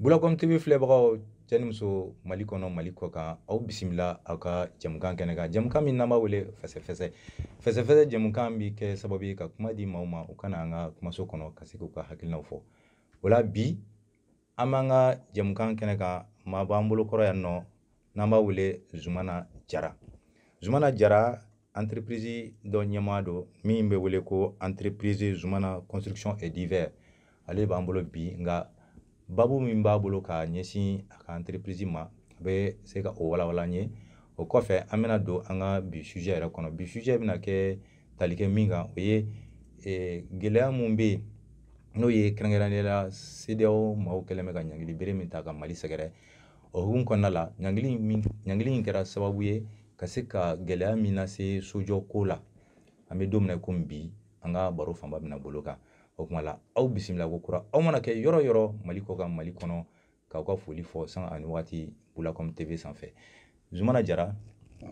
Bulakom TV filɛbagaw cɛ ni muso Mali kɔnɔ Mali kɔ kan aw bisimila aw ka jɛmukan kɛnɛ kan. Jɛmukan min n'an b'a wele fɛsɛfɛsɛ. Fɛsɛfɛsɛ jɛmukan bi kɛ sababu ye ka kuma di maaw ma u kana an ka kumaso kɔnɔ ka se k'u ka hakilinaw fɔ. O la bi an b'an ka jɛmukan kɛnɛ kan maa b'an bolo kɔrɔ yan nɔ n'an b'a wele Zumana Jara. Zumana Jara entreprise dɔ ɲɛmaa don min bɛ wele ko entreprise Zumana Construction et Divers. Ale b'an bolo bi nka babu min b'a bolo ka ɲɛsin a ka entreprise ma a bɛ se ka o walawala n ye. O kɔfɛ an bɛna don an ka bi sujet yɛrɛ kɔnɔ. Bi sujet bɛna kɛ tali kɛ min kan o ye gɛlɛya min bɛ yen n'o ye kɛrɛnkɛrɛnnenya la CEDEAO maaw kɛlen bɛ ka ɲangili bere min ta ka Mali sɛgɛrɛ. O hukumu kɔnɔna la ɲangili in kɛra sababu ye ka se ka gɛlɛya min lase sojɔko la. An bɛ don min na komi bi an ka baro fanba bɛna bolo kan. O kuma la aw bisimila ko kura aw mana kɛ yɔrɔ yɔrɔ Mali kɔ kan Mali kɔnɔ k'aw ka foli fɔ san ani waati Bulakom TV sanfɛ. Zumana Jara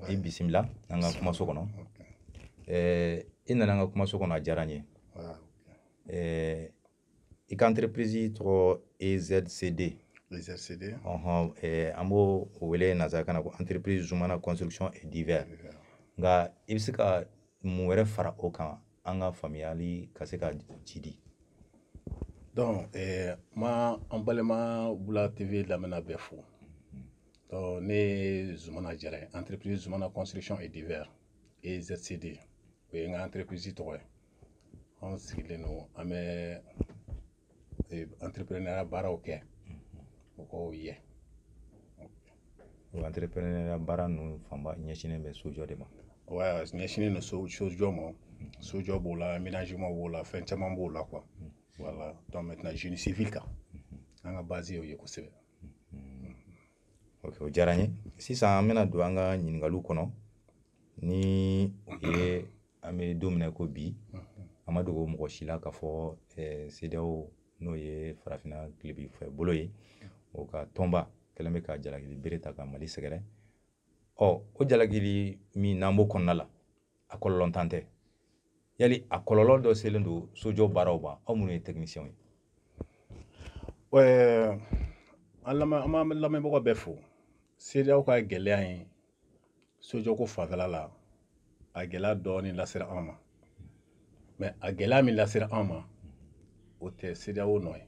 i bisimila an ka kumaso kɔnɔ. I nana an ka kumaso kɔnɔ a diyara n ye. I ka entreprise tɔgɔ EZCD. EZCD. An b'o wele nanzarakan na ko entreprise Zumana Construction et Divers. Nka i bɛ se ka mun wɛrɛ fara o kan an ka faamuyali ka se ka ci di. Donc an balima Bula TV lamɛnna bɛɛ fo. Donc ne ye Zumana Jara ye entreprise Zumana Construction et Divers EZCD o ye n ka entreprise tɔgɔ ye. An sigilen don an bɛ entrepreneur baaraw kɛ mɔgɔw ye. O entrepreneur baara ninnu fanba ɲɛsinnen bɛ sojɔ de ma. Ouais, ɲɛsinnen don sojɔ ma. Sojɔ b'o la, aménagement b'o la, fɛn caman b'o la quoi. Voilà. Donc maintenant génie civil kan. An ka base y'o ye kosɛbɛ. Ok, o diyara n ye. Sisan an bɛna don an ka ɲininkaliw kɔnɔ. Ni o ye an bɛ don min na ko bi an ma dogo mɔgɔ si la k'a fɔ CEDEAO n'o ye farafinna tilebinfɛ bolo ye o ka tɔnba kɛlen bɛ ka jalaki bere ta ka Mali sɛgɛrɛ. O jalaki min n'an b'o kɔnɔna la a kɔlɔlɔ tɛ. Yali a kɔlɔlɔ dɔ selen don sojɔ baaraw ma aw minnu ye technicien ye. An lamɛnbagaw bɛɛ fo. CEDEAO ka gɛlɛya in sojɔko fanfɛla la a gɛlɛya dɔɔni lasera an ma. Mais a gɛlɛya min lasera an ma o tɛ CEDEAO nɔ ye.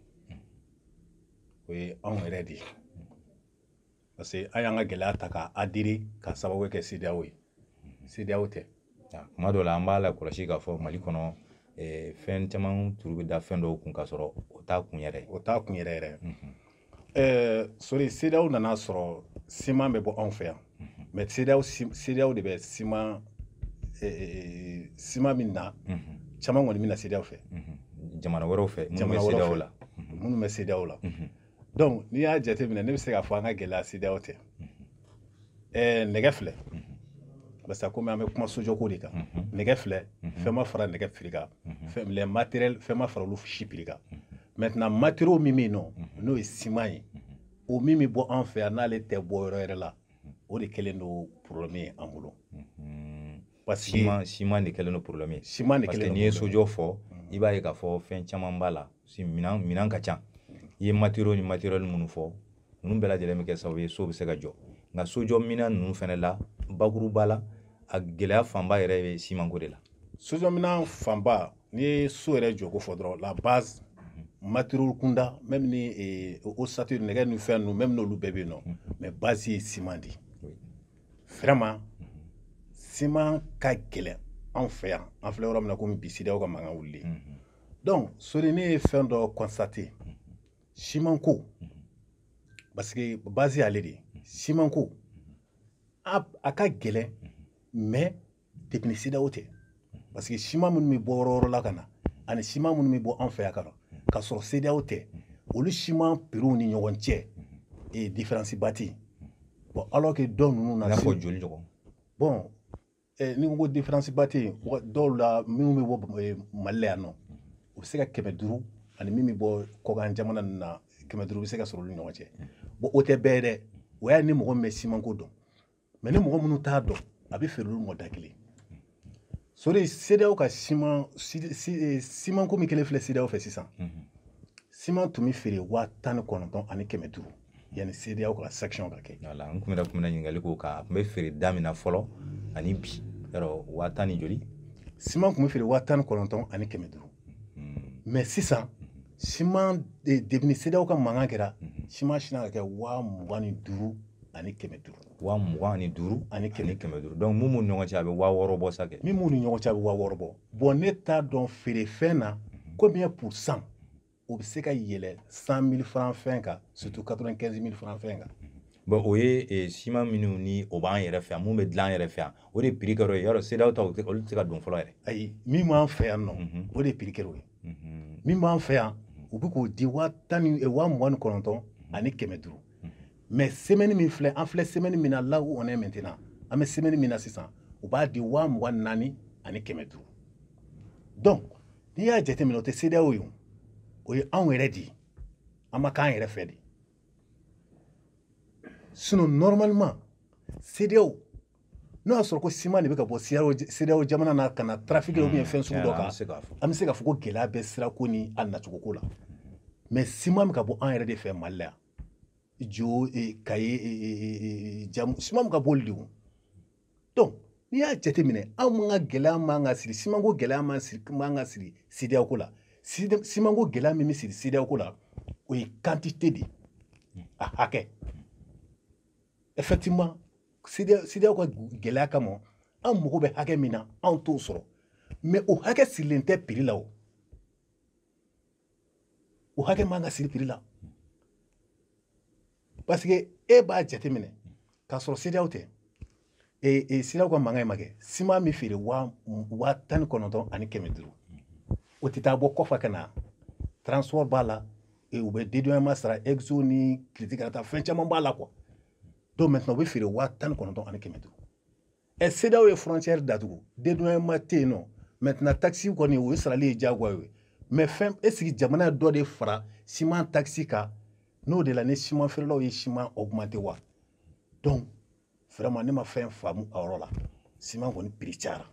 O ye anw yɛrɛ de ye. Parce que an y'an ka gɛlɛya ta k'a adhérer ka sababu kɛ CEDEAO ye. CEDEAO tɛ. Kuma dɔw la an b'a la kɔlɔsi k'a fɔ Mali kɔnɔ fɛn caman turu bɛ da fɛn dɔw kun k'a sɔrɔ o t'a kun yɛrɛ ye. O t'a kun yɛrɛ yɛrɛ. Sori CEDEAO nana sɔrɔ siman bɛ bɔ anw fɛ yan. Mais CEDEAO de bɛ siman min na caman kɔni bɛ na CEDEAO fɛ. Jamana wɛrɛw fɛ minnu bɛ CEDEAO la. Minnu bɛ CEDEAO la. Donc n'i y'a jateminɛ ne bɛ se k'a fɔ an ka gɛlɛya CEDEAO tɛ. Nɛgɛ filɛ. Parce que komi an bɛ kuma sojɔko de kan. Nɛgɛ filɛ fɛn ma fara nɛgɛ prix kan. Les matériels fɛn ma fara olu si prix kan. Maintenant matériaux min bɛ yen nɔ n'o ye siman ye o min bɛ bɔ an fɛ yan n'ale tɛ bɔ yɔrɔ wɛrɛ la o de kɛlen don problème ye an bolo. Parce que siman de kɛlen don problème ye. Siman de kɛlen don. Parce que n'i ye sojɔ fɔ i b'a ye k'a fɔ fɛn caman b'a la minɛn ka ca. I ye matériaux ni matériel minnu fɔ ninnu bɛɛ lajɛlen bɛ kɛ sababu ye so bɛ se ka jɔ. Nka sojɔ minɛn ninnu fɛnɛ la bakuruba la a gɛlɛya fanba yɛrɛ bɛ simanko de la. Sojɔ minɛn fanba n'i ye so yɛrɛ jɔko fɔ dɔrɔn la base matériaux kunda même ni ossature nɛgɛ ni fɛn ninnu même n'olu bɛɛ bɛ yen nɔ mais base ye siman de. Vraiment siman ka gɛlɛn anw fɛ yan an filɛ yɔrɔ min na komi bi CEDEAO ka mankan wuli. Donc sori ne ye fɛn dɔ constater simanko parce que base y'ale de ye simanko a ka gɛlɛn mais depuis CEDEAO tɛ parce que siman minnu bɛ bɔ yɔrɔ wɛrɛ la ka na ani siman minnu bɛ bɔ an fɛ yan ka na k'a sɔrɔ CEDEAO tɛ olu siman prix ni ɲɔgɔn cɛ différence ba tɛ yen. Bon alors que dɔw ninnu na. I n'a fɔ joli ɲɔgɔn. Bon ni ko différence ba tɛ yen dɔw la minnu bɛ bɔ Mali la yan nɔ u bɛ se ka 500 ani min bɛ bɔ kɔkan jamana ninnu na 500 bɛ se ka sɔrɔ olu ni ɲɔgɔn cɛ. Bon o tɛ bɛɛ ye dɛ o y'a ni mɔgɔ min bɛ simanko dɔn mais ni mɔgɔ minnu t'a dɔn a bɛ feere olu ma da kelen. Sori CEDEAO ka simanko min kɛlen filɛ CEDEAO fɛ sisan siman tun bɛ feere 19 ani 500 yani CEDEAO ka section ka kɛ. Voilà, n kun bɛna ɲininkali k'o kan a tun bɛ feere da min na fɔlɔ ani bi yɔrɔ 10,000 ni joli. Siman tun bɛ feere 19 ani 500 mais sisan siman depuis CEDEAO ka mankan kɛra siman sina ka kɛ 25 ani 500. 25 ani 500 donc mun b'u ni ɲɔgɔn cɛ a bɛ 6000 bɔ sa kɛ. Min b'u ni ɲɔgɔn cɛ a bɛ 6000 bɔ bon ne t'a dɔn feerefɛn na combien % o bɛ se ka yɛlɛ 100,000 francs fɛn kan surtout 95,000 francs fɛn kan. Bon o ye siman minnu ni o b'an yɛrɛ fɛ yan mun bɛ dilan an yɛrɛ fɛ yan o de prix kɛr'o ye yɔrɔ CEDEAO ta olu tɛ se ka don fɔlɔ yɛrɛ. Ayi min b'an fɛ yan nɔ o de prix kɛr'o ye. Min b'an fɛ yan u bɛ k'o di 29 ani 500 mais semaine min filɛ an filɛ semaine min na là où on est maintenant an bɛ semaine min na sisan u b'a di 24 ani 500 donc n'i y'a jateminɛ o tɛ CEDEAO ye o ye anw yɛrɛ de ye an ma k'an yɛrɛ fɛ de sinon normalement CEDEAO n'o y'a sɔrɔ ko siman de bɛ ka bɔ CEDEAO jamana na ka na trafic ou bien fɛn sugu dɔ kan an bɛ se k'a fɔ ko gɛlɛya bɛ sirako ni a nacogoko la mais siman bɛ ka bɔ an yɛrɛ de fɛ Mali la yan jo Kaye Jamu siman bɛ ka bɔ olu de ye donc n'i y'a jateminɛ anw ka gɛlɛya man ka siri siman ko gɛlɛya man ka siri CEDEAO ko la siman ko gɛlɛya min bɛ siri CEDEAO ko la o ye quantité de a hakɛ effectivement CEDEAO ka gɛlɛya kama an mago bɛ hakɛ min na anw t'o sɔrɔ mais o hakɛ sirilen tɛ prix la o hakɛ man ka siri prix la parce que e b'a jateminɛ k'a sɔrɔ CEDEAO tɛ CEDEAO ka mankan in ma kɛ siman bɛ feere 19 ani 500 o tɛ taa bɔ kɔfɛ ka na transport b'a la u bɛ dédouanement sara exo ni critique ka taa fɛn caman b'a la quoi donc maintenant u bɛ feere 19 ani 500 CEDEAO ye frontière datugu dédouanement tɛ yen nɔ maintenant taxe kɔni o ye sarali ye diyagoya ye mais fɛn est-ce que jamana dɔ de fara siman taxe kan n'o de la ni siman feerelaw ye siman augmenté wa donc vraiment ne ma fɛn faamu a yɔrɔ la siman kɔni prix cayara.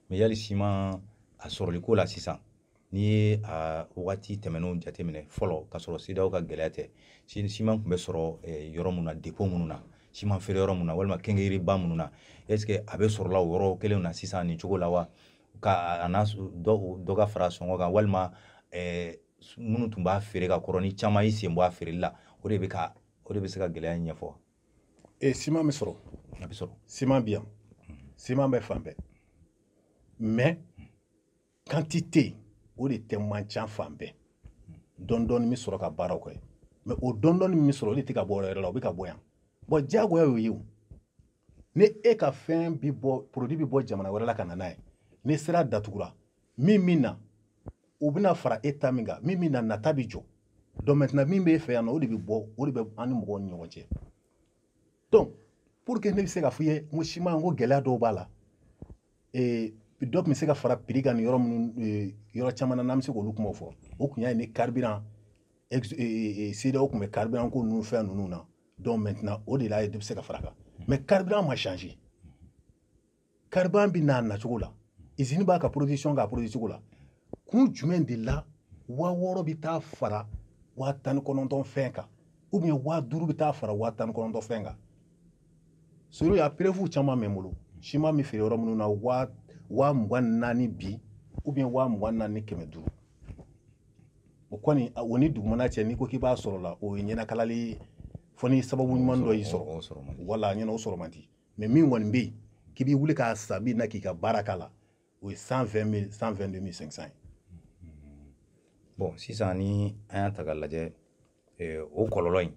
mais yali siman a sɔrɔli ko la sisan n'i ye a wagati tɛmɛnenw jateminɛ fɔlɔ k'a sɔrɔ CEDEAO ka gɛlɛya tɛ siman tun bɛ sɔrɔ yɔrɔ minnu na dépôt minnu na siman feere yɔrɔ minnu na walima kɛnkɛyiriba minnu na est-ce que a bɛ sɔrɔla o yɔrɔ kelenw na sisan nin cogo la wa ka a n'a dɔ ka fara sɔngɔ kan walima minnu tun b'a feere ka kɔrɔ ni caman y'i sen bɔ a feereli la o de bɛ se ka gɛlɛya in ɲɛfɔ. siman bɛ sɔrɔ a bɛ sɔrɔ siman bɛ yan siman bɛ fan bɛɛ mais quantité o de tɛ man ca fan bɛɛ dɔɔni min sɔrɔ ka baaraw kɛ mais o dɔɔni min sɔrɔ o de tɛ ka bɔ yɔrɔ la o bɛ ka bɔ yan bon diyagoya y'o ye o ni e ka fɛn bɛ bɔ produit bɛ bɔ jamana wɛrɛ la ka na n'a ye ni sera datugura min na o bɛna fara e ta min kan min na nata bɛ jɔ donc maintenant min bɛ e fɛ yan nɔ o de bɛ bɔ o de bɛ an ni mɔgɔw ni ɲɔgɔn cɛ donc pour que ne bɛ se ka f'i ye n ko siman n ko gɛlɛya dɔw b'a la dɔ tun bɛ se ka fara prix kan ni yɔrɔ minnu yɔrɔ caman na n'an bɛ se k'olu kumaw fɔ o kun y'a ye ni carburant CEDEAO tun bɛ carburant ko ninnu fɛn ninnu na donc maintenant o de la bɛ se ka fara kan mais carburant ma changer carburant bɛ n'a nacogo la usine b'a ka production k'a produit cogo la kun jumɛn de la 6000 bɛ taa fara 19 fɛn kan ou bien 5000 bɛ taa fara 19 fɛn kan sori a preuve caman bɛ n bolo siman bɛ feere yɔrɔ minnu na 24,000 bi ou bien 24,000 ni 500 o kɔni o ni dugumana cɛ n'i ko k'i b'a sɔrɔ la o ye ɲɛnakalali fo ni sababu ɲuman dɔ y'i sɔrɔ wala ɲɛna o sɔrɔ man di mais min kɔni bɛ yen k'i b'i wuli k'a san min na k'i ka baara k'a la o ye 120 000 122 500 ye. bon sisan ni an y'a ta k'a lajɛ o kɔlɔlɔ in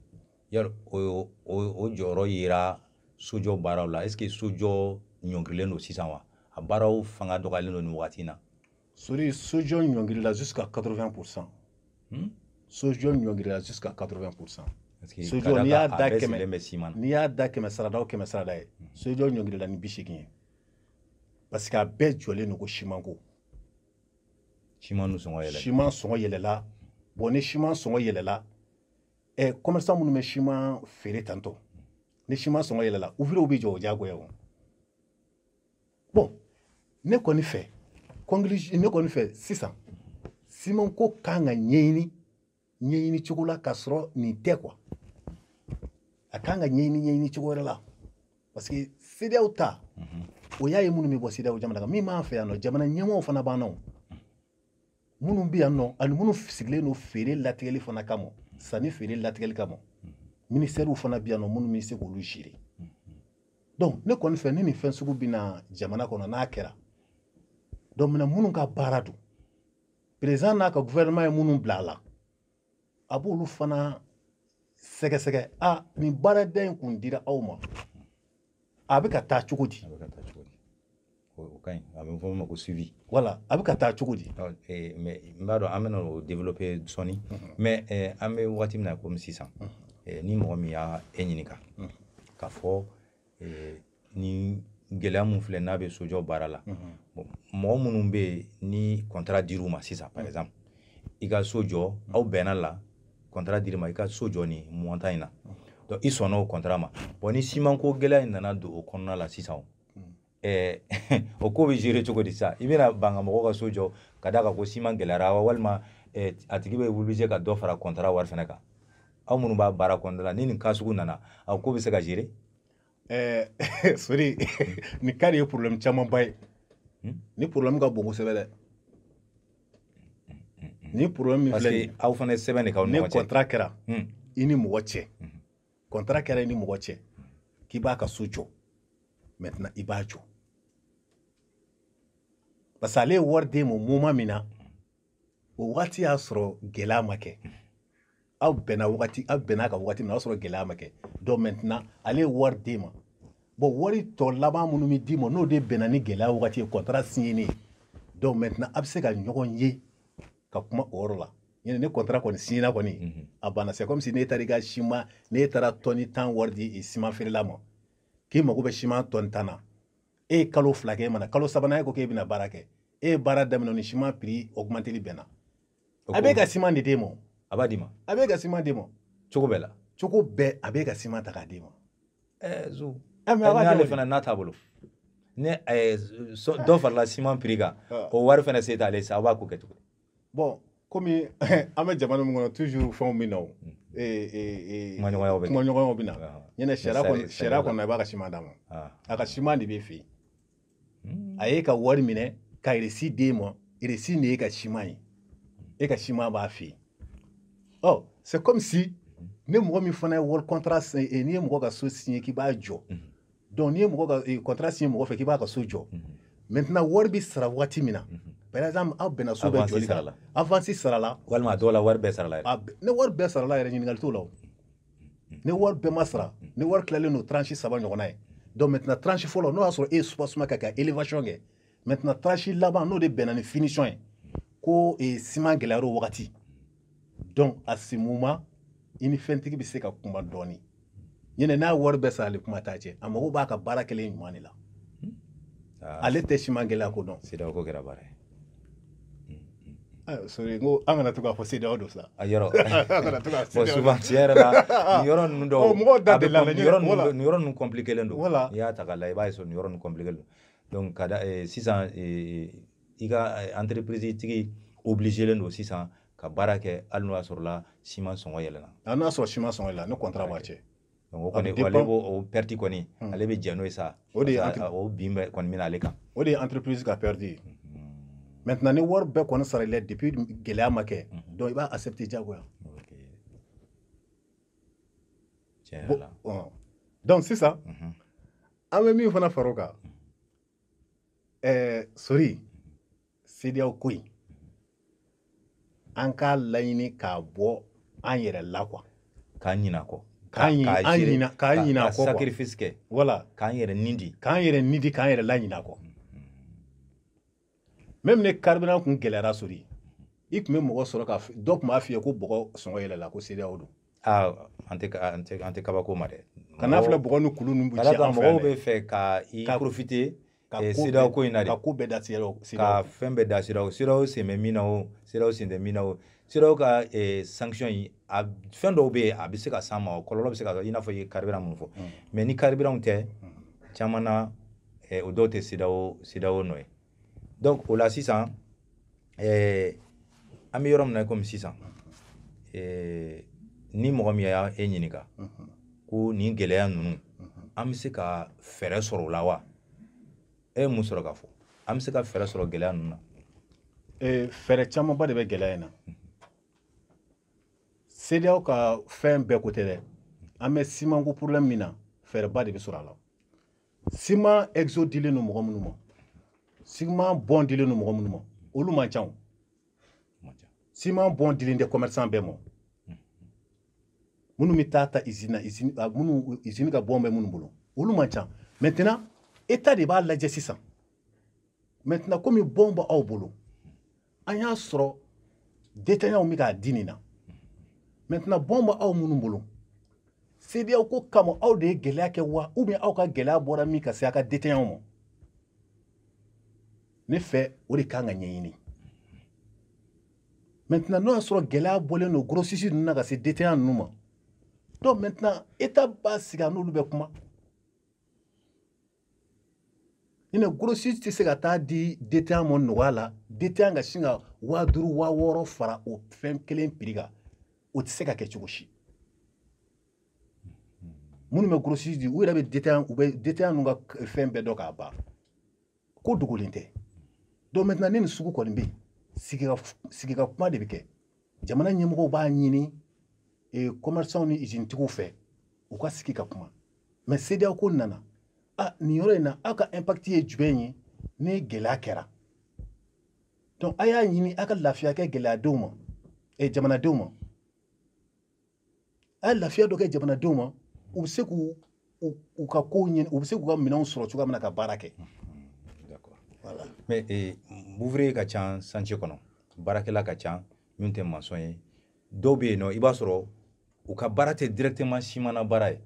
yali o jɔyɔrɔ yera sojɔ baaraw la est-ce que sojɔ ɲɔngirilen don sisan wa a baaraw fanga dɔgɔyalen don nin wagati in na. sojɔ ɲɔngirila jusqu'à 80%. sojɔ ɲɔngirila jusqu'à 80%. sojɔ n'i y'a da 100 n'i y'a da 100 sarada o 100 sarada ye sojɔ ɲɔngirila ni 80 ye parce que a bɛɛ jɔlen don ko siman ko. siman sɔngɔ yɛlɛla. siman sɔngɔ yɛlɛla bon ni siman sɔngɔ yɛlɛla commerçant minnu bɛ siman feere tantɔ ni siman sɔngɔ yɛlɛla ouvrier bɛ jɔ o diyagoya o. bon ne kɔni fɛ sisan siman ko kan ka ɲɛɲini ɲɛɲini cogo la k'a sɔrɔ nin tɛ quoi a kan ka ɲɛɲini cogo wɛrɛ la parce que CEDEAO ta o y'a ye minnu bɛ bɔ CEDEAO jamana kan min b'an fɛ yan nɔ jamana ɲɛmɔgɔw fana b'an nɔ minnu bɛ yan nɔ ani minnu sigilen don feere latigɛli fana kama sanni feere latigɛli kama ministère fana bɛ yan nɔ minnu bɛ se k'olu gérer donc ne kɔni fɛ ni nin fɛn sugu bɛ na jamana kɔnɔ n'a kɛra donc mina minnu ka baara don président n'a ka gouvernement ye minnu bila a la a b'olu fana sɛgɛsɛgɛ nin baaraden in kun dira aw ma a bɛ ka taa cogo di o kaɲi a bɛ fɔ o ma ko suivi voilà a bɛ ka taa cogo di mais n b'a dɔn an bɛna o développer sɔɔni mais an bɛ wagati min na komi sisan ni mɔgɔ min y'a ɲininka k'a fɔ ni gɛlɛya mun filɛ n'a bɛ sojɔ baara la mɔgɔ minnu bɛ yen ni contrat dir'u ma sisan par exemple i ka so jɔ aw bɛnna la contrat dir'i ma i ka so jɔ nin montant in na donc i sɔnna o contrat ma bon ni siman ko gɛlɛya in nana don o kɔnɔna la sisan o ko bɛ gérer cogo di sisan i bɛna ban ka mɔgɔw ka so jɔ ka d'a kan ko siman gɛlɛyara walima a tigi bɛ obligé ka dɔ fara contrat wari fana kan aw minnu b'a baara kɔnɔna la ni nin cas sugu nana a ko bɛ se ka gérer sori nin cas de ye problème camanba ye ni problème ka bon kosɛbɛ dɛ ni problème min filɛ nin ye parce que aw fana sɛbɛn de k'aw ni ɲɔgɔn cɛ ni contrat kɛra i ni mɔgɔ cɛ contrat kɛra i ni mɔgɔ cɛ k'i b'a ka so jɔ maintenant i b'a jɔ parce que ale ye wari d'e ma moment min na o wagati y'a sɔrɔ gɛlɛya ma kɛ aw bɛnna ka wagati min na o y'a sɔrɔ gɛlɛya ma kɛ donc maintenant ale ye wari d'e ma bon wari tɔ laban minnu bɛ d'i ma n'o de bɛnna ni gɛlɛya wagati ye contrat signé donc maintenant a bɛ se ka ɲɔgɔn ye ka kuma o yɔrɔ la ɲinɛ ni contrat kɔni signé na kɔni a banna c'est comme si ne taara i ka ciment ne taara tɔni 10 wari di ciment feerela ma k'i mago bɛ ciment tɔni 10 na e ye kalo 2 kɛ e mana kalo 3nan e ko k'e bɛna baara kɛ e ye baara daminɛ ni ciment prix augmenteli bɛnna a b'e ka ciment de d'e ma a b'a d'i ma a b'e ka ciment d'e ma cogo bɛɛ la cogo bɛɛ a b'e ka ciment ta k'a d'e ma zo n'ale fana n'a taabolo ni dɔ farala ciment prix kan o wari fana se t'ale sa a b'a ko kɛ cogo di bon komi an bɛ jamana min kɔnɔ toujours fɛnw bɛ na o kumaɲɔgɔnyaw bɛ na ɲinɛ sariya kɔnɔ i b'a ka ciment d'a ma a ka ciment de b'e fɛ yen a ye ka wari minɛ ka récit d'e ma récit de ye ka ciment ye e ka ciment b'a fɛ yen c'est comme si ni mɔgɔ min fana ye wari contrat n'i ye mɔgɔ ka so signé k'i b'a jɔ donc n'i ye mɔgɔ ka contrat signé mɔgɔ fɛ k'i b'a ka so jɔ maintenant wari bɛ sara waati min na par exemple aw bɛnna so bɛɛ jɔli kan avance sara la walima a dɔw la wari bɛɛ sara la yɛrɛ ni wari bɛɛ sara la yɛrɛ ɲininkali t'o la o ni wari bɛɛ ma sara ni wari tilalen don tranche 3 ɲɔgɔnna ye donc maintenant tranche fɔlɔ n'o y'a sɔrɔ e ye soubassement kɛ ka élévation kɛ maintenant tranche laban n'o de bɛnna ni finition ye ko ciment gɛlɛyara o wagati donc à ce moment i ni fɛntigi bɛ se ka kuma dɔɔni ɲinɛ n'a wari bɛɛ sara ale kuma t'a cɛ a mago b'a ka baara kɛlen ɲuman de la ale tɛ ciment gɛlɛya ko dɔn CEDEAO ko kɛra baara ye sori n ko an kana to k'a fɔ CEDEAO don sa a yɔrɔ bon souvent tiɲɛ yɛrɛ la nin yɔrɔ ninnu dɔw mɔgɔw da delila nin yɔrɔ ninnu compliqué len don n'i y'a ta k'a lajɛ i b'a ye sɔrɔ nin yɔrɔ ninnu compliqué len don donc ka da sisan i ka entreprise tigi obligé len don sisan ka baara kɛ hali n'o y'a sɔrɔ la ciment sɔngɔ yɛlɛnna n'o y'a sɔrɔ ciment sɔngɔ yɛlɛnna ni contrat b'a cɛ donc o kɔni ale b'o perte kɔni ale bɛ jɛn n'o ye sa o bin bɛ kɔni bɛna ale kan o de ye entreprise ka perte ye maintenant ni wari bɛɛ kɔni sarali depuis gɛlɛya ma kɛ donc i b'a accepter diyagoya tiɲɛ yɛrɛ la donc sisan an bɛ min fana fara o kan sori CEDEAO ko in an k'a laɲini k'a bɔ an yɛrɛ la quoi k'an ɲinɛ kɔ k'an ɲinɛ kɔ sacrifice kɛ voilà k'an yɛrɛ nindi k'an yɛrɛ la ɲinɛ kɔ même ne carburant kun gɛlɛyara sori i tun bɛ mɔgɔ sɔrɔ ka dɔ tun b'a f'i ye ko bɔgɔ sɔngɔ yɛlɛla ko CEDEAO don an tɛ kabako ma dɛ kana filɛ bɔgɔ ni kulu ninnu bɛ ci an fɛ mɔgɔw bɛ fɛ ka i profiter CEDEAO ko in na de ka ko bɛɛ da CEDEAO ka fɛn bɛɛ da CEDEAO sen bɛ min na o CEDEAO sen tɛ min na o CEDEAO ka sanction yi a fɛn dɔw bɛ yen a bɛ se ka s'an ma o kɔlɔlɔ bɛ se ka i n'a fɔ i ye carburant mun fɔ mais ni carburant tɛ caman na o dɔw tɛ CEDEAO nɔ ye donc o la sisan an bɛ yɔrɔ min na komi sisan ni mɔgɔ min y'a e ɲininka ko nin gɛlɛya ninnu an bɛ se ka fɛɛrɛ sɔrɔ o la wa e mun sɔrɔ ka fɔ an bɛ se ka fɛɛrɛ sɔrɔ gɛlɛya ninnu na fɛɛrɛ camanba de bɛ gɛlɛya in na CEDEAO ka fɛn bɛɛ ko tɛ dɛ an bɛ siman ko problème min na fɛɛrɛba de bɛ sɔrɔ a la siman exo dilen don mɔgɔ minnu ma siman bɔn dilen don mɔgɔ minnu ma olu man ca siman bɔn dilen tɛ commerçant bɛɛ ma minnu bɛ taa usine ka bɔn bɛ minnu bolo olu man ca maintenant état de b'a lajɛ sisan maintenant komi bɔn bɛ aw bolo an y'a sɔrɔ détaillant bɛ k'a di nin na maintenant bɔn bɛ aw minnu bolo CEDEAO ko kama aw de ye gɛlɛya kɛ wa ou bien aw ka gɛlɛya bɔra min ka se a ka détaillant ma ne fɛ o de kan ka ɲɛɲini maintenant n'o y'a sɔrɔ gɛlɛya bɔlen don grossiste ninnu na ka se détaillant ninnu ma donc maintenant état b'a sigi a n'olu bɛ kuma ɲinɛ grossiste tɛ se ka taa di détaillant ma nɔgɔya la détaillant ka sin ka 5000 6000 fara o fɛn kelen prix kan o tɛ se ka kɛ cogo si minnu bɛ grossiste di u yɛrɛ bɛ détaillant ninnu ka fɛn bɛɛ dɔn k'a ban ko dogolen tɛ donc maintenant ni nin sugu kɔni bɛ yen sigi ka kuma de bɛ kɛ jamana ɲɛmɔgɔw b'a ɲini commerçants ni usine tigiw fɛ u ka sigi ka kuma mais CEDEAO ko nana nin yɔrɔ in na aw ka impact ye jumɛn ye ni gɛlɛya kɛra donc a y'a ɲini aw ka lafiya kɛ gɛlɛyadenw ma jamanadenw ma a ye lafiya dɔ kɛ jamanadenw ma u bɛ se k'u ka kow ɲini u bɛ se k'u ka minɛnw sɔrɔ cogoya min na ka baara kɛ d'accord voilà mais ouvrier ka ca chantier kɔnɔ baarakɛla ka ca min tɛ maçon ye dɔw bɛ yen nɔ i b'a sɔrɔ u ka baara tɛ directement siman na baara ye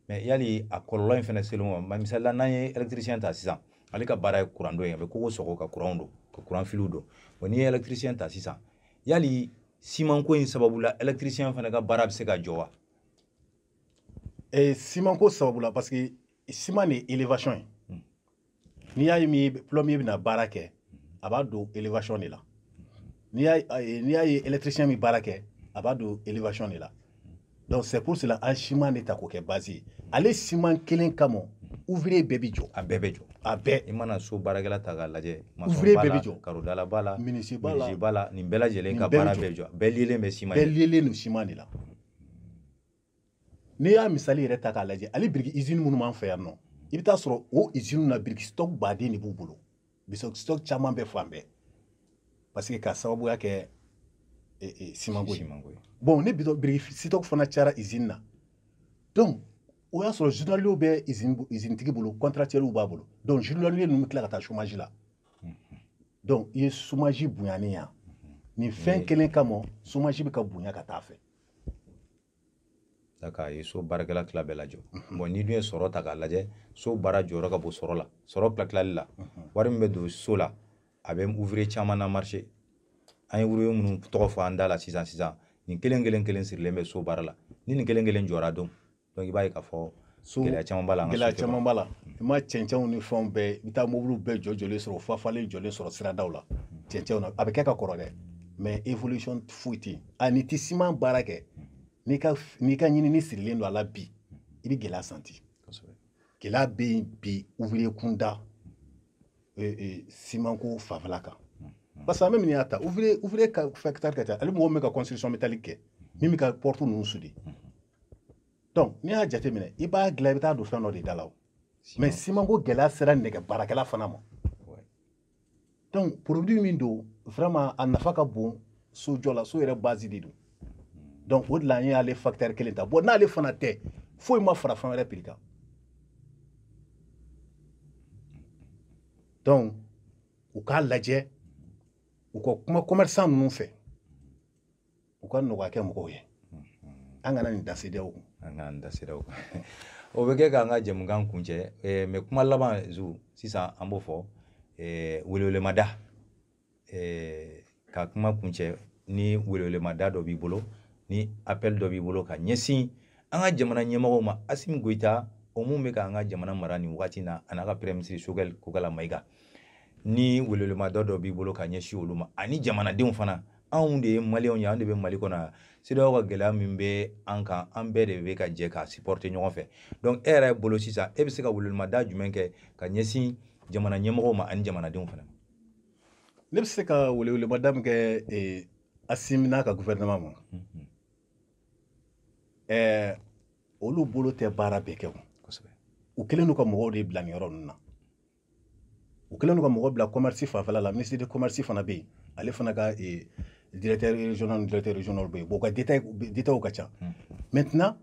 mais yali a kɔlɔlɔ in fana selen ma misalila n'an ye électricien ta sisan ale ka baara ye courant don ye a bɛ kogo sɔgɔ ka courant don ka courant filiw don bon n'i ye électricien ta sisan yali siman ko in sababu la électricien fana ka baara bɛ se ka jɔ wa siman ko sababu la parce que siman de ye élévation ye n'i y'a ye plombier bɛna baara kɛ a b'a don élévation de la n'i y'a ye électricien bɛ baara kɛ a b'a don élévation de la donc c'est pour cela an siman de ta k'o kɛ base ye ale siman kelen kama ouvrier bɛɛ bɛ jɔ a bɛɛ bɛ jɔ a bɛɛ i mana so baarakɛla ta k'a lajɛ ouvrier bɛɛ bɛ jɔ karodala b'a la menuisier b'a la nin bɛɛ lajɛlen ka baara bɛɛ jɔ bɛɛ lielen bɛ siman bɛɛ lielen don siman de la n'i y'a misali yɛrɛ ta k'a lajɛ ale biriki usine minnu b'an fɛ yan nɔ i bɛ taa sɔrɔ o usine na biriki stock baden de b'u bolo biriki stock caman bɛ fan bɛɛ parce que ka sababuya kɛ siman ko ye bon ni biriki stock fana cayara usine na donc o y'a sɔrɔ journaliers bɛ usine tigi bolo contractuels b'a bolo donc journaliers ninnu bɛ tila ka taa chômage la donc i ye chômage bonyani yan nin fɛn kelen kama chômage bɛ ka bonya ka taa fɛ k'a ye so baarakɛla tila bɛɛ lajɔ bon ni dun ye sɔrɔ ta k'a lajɛ so baara jɔyɔrɔ ka bon sɔrɔ la sɔrɔ tilatilali la wari min bɛ don so la a bɛ ouvrier caman na marché an ye ouvrier minnu tɔgɔ fɔ an da la sisan nin kelen sirilen bɛ so baara la ni nin kelen jɔra donc i b'a ye k'a fɔ gɛlɛya caman b'a la gɛlɛya caman b'a la i ma cɛncɛnw ni fɛnw bɛɛ i bɛ taa mobiliw bɛɛ jɔlen sɔrɔ fafalen jɔlen sɔrɔ siradaw la cɛncɛnw na a bɛ kɛ ka kɔrɔ dɛ mais évolution foyi tɛ yen n'i tɛ siman baara kɛ n'i ka ɲinini sirilen don a la bi i bɛ gɛlɛya santi gɛlɛya bɛ yen bi ouvrier kunda siman ko fanfɛla kan parce que an bɛ min y'a ta ouvrier ka facteur ka ca ale mɔgɔ min bɛ ka construction métallique kɛ min bɛ ka porte ninnu soudé donc n'i y'a jateminɛ i b'a dilan i bɛ taa don fɛn dɔ de da la o mais siman ko gɛlɛya sera nɛgɛ baarakɛla fana ma donc produit min don vraiment a nafa ka bon sojɔ la so yɛrɛ base de don donc o de la an y'ale facteur kelen ta bon n'ale fana tɛ foyi ma fara fɛn wɛrɛ prix kan donc u k'a lajɛ u ka kuma commerçant ninnu fɛ u ka nɔgɔya kɛ mɔgɔw ye an kana nin da CEDEAO kun an kana nin da CEDEAO kun o bɛ kɛ k'an ka jɛmukan kuncɛ mais kuma laban Zu sisan an b'o fɔ welewelemada ka kuma kuncɛ ni welewelemada dɔ b'i bolo ni appel dɔ b'i bolo ka ɲɛsin an ka jamana ɲɛmɔgɔw ma Asimi Goyita o mun bɛ k'an ka jamana mara nin wagati na a n'a ka premier ministre Choguel Kokala Mayiga ni welewelemada dɔ b'i bolo ka ɲɛsin olu ma ani jamanadenw fana anw de ye maliyɛnw ye anw de bɛ Mali kɔnɔ CEDEAO ka gɛlɛya min bɛ an kan an bɛɛ de bɛ ka jɛ ka supporter ɲɔgɔn fɛ donc e yɛrɛ bolo sisan e bɛ se ka welewelema jumɛn kɛ ka ɲɛsin jamana ɲɛmɔgɔw ma ani jamanadenw fana ma. Ne bɛ se ka welewelema min kɛ Assimi n'a ka gouvernement ma olu bolo tɛ baara bɛɛ kɛ u kɛlen n'u ka mɔgɔw de bila nin yɔrɔ ninnu na u kɛlen n'u ka mɔgɔ bila commerce fanfɛla la ministre de commerce fana bɛ yen ale fana ka directeur régional bɛ yen bon u ka détails ka ca maintenant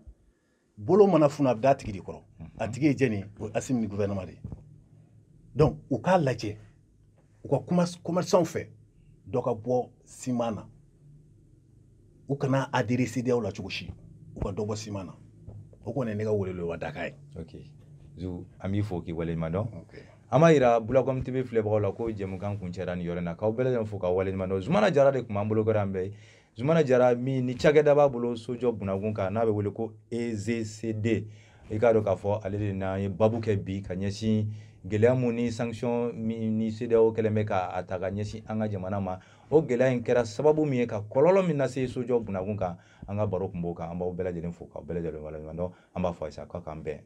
bolo mana funu a bɛ d'a tigi de kɔrɔ a tigi ye jɛni o Assimi ni gouvernement de donc u k'a lajɛ u ka commerçants fɛ dɔ ka bɔ ciment na u kana adhérer CEDEAO la cogo si u ka dɔ bɔ ciment na o kɔni ne ka welewelema dakan ye. Ok Zu an b'i fo k'i waleɲuman dɔn an b'a yira Bulacom TV filɛbagaw la ko jɛmukan kuncɛra nin yɔrɔ in na k'aw bɛɛ lajɛlen fo k'aw waleɲuman dɔn Zumana Jara de tun b'an bolo kɔrɔ an bɛɛ ye Zumana Jara min ni cakɛda b'a bolo sojɔ bunakun kan n'a bɛ wele ko EZCD i k'a dɔn k'a fɔ ale de n'an ye babu kɛ bi ka ɲɛsin gɛlɛya mun ni sanction min ni CEDEAO kɛlen bɛ k'a ta ka ɲɛsin an ka jamana ma o gɛlɛya in kɛra sababu min ye ka kɔlɔlɔ min lase sojɔ bunakun kan an ka baro tun b'o kan an b'aw bɛɛ lajɛlen fo k'aw bɛɛ lajɛlen waleɲuman dɔn an b'a fɔ Ayisa k'a k'an bɛn